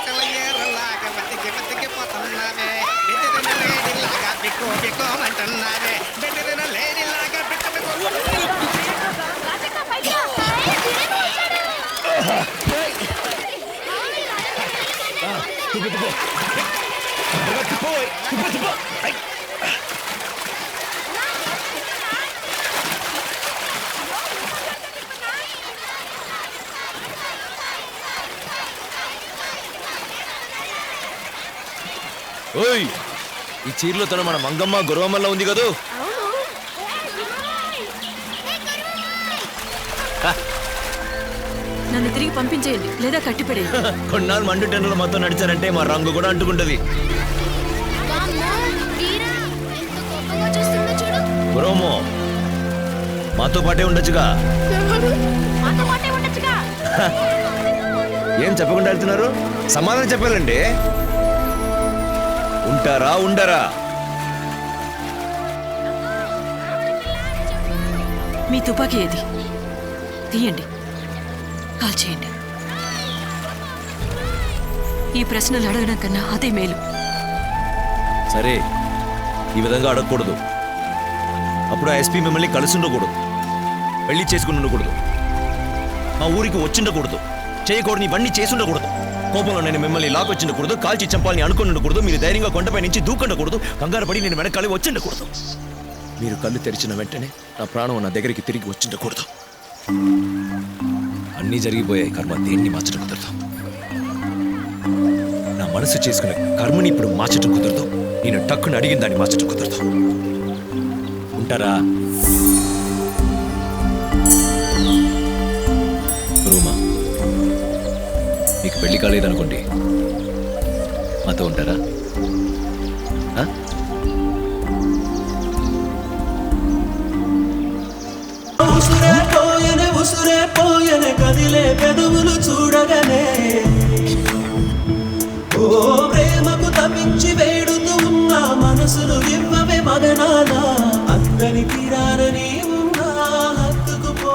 సెలయేరులాగా బతికి బతికిపోతున్నావే బెదిరిన లేడీలాగా బిక్కు బిక్కోమంటున్నావే బెదిరిన లేడీలాగా బిక్కు ఓయ్ ఈ చీరలో తన మన మంగమ్మ గురవమ్మలో ఉంది కదూ. నన్ను తిరిగి పంపించేయండి లేదా కట్టిపడేయండి. కొన్నాళ్ళు మండు టెండలు మొత్తం నడిచారంటే మా రంగు కూడా అంటుకుంటది. గురవమ్మో మాతో పాటే ఉండొచ్చుగా. ఏం చెప్పకుండా వెళ్తున్నారు? సమాధానం చెప్పాలండి. ఉంటారా ఉండరా? మీ తుపాకీ ఏది? తీయండి, కాల్ చేయండి. ఈ ప్రశ్నలు అడగడం కన్నా అదే మేలు. సరే, ఈ విధంగా అడగకూడదు. అప్పుడు ఆ ఎస్పీ మిమ్మల్ని కలిసి ఉండకూడదు, పెళ్లి చేసుకుని ఉండకూడదు, మా ఊరికి వచ్చిండకూడదు, చేయకూడని ఇవన్నీ చేసి ఉండకూడదు. కోపంలో నేను మిమ్మల్ని లాకొచ్చిండకూడదు, కాల్చి చంపాలని అనుకుని ఉండకూడదు, మీరు ధైర్యంగా కొండపై నుంచి దూకుండకూడదు, కంగారు పడి నేను వెనకాలి వచ్చిండకూడదు. మీరు కళ్ళు తెరిచిన వెంటనే నా ప్రాణం నా దగ్గరికి తిరిగి వచ్చిండకూడదు. అన్నీ జరిగిపోయాయి. కర్మ దేన్ని మార్చడం కుదరదు. నా మనసు చేసుకునే కర్మని ఇప్పుడు మార్చడం కుదరదు. నేను టక్కుని అడిగిన దాన్ని మార్చడం కుదరదు. ఉంటారా? రూమా, మీకు పెళ్లి కాలేదనుకోండి, మాతో ఉంటారా? ఉసురే పోయనే కదిలే పెదవులు చూడగానే ఓ ప్రేమకు తప్పించి వేడుతూ ఉన్న మనసులు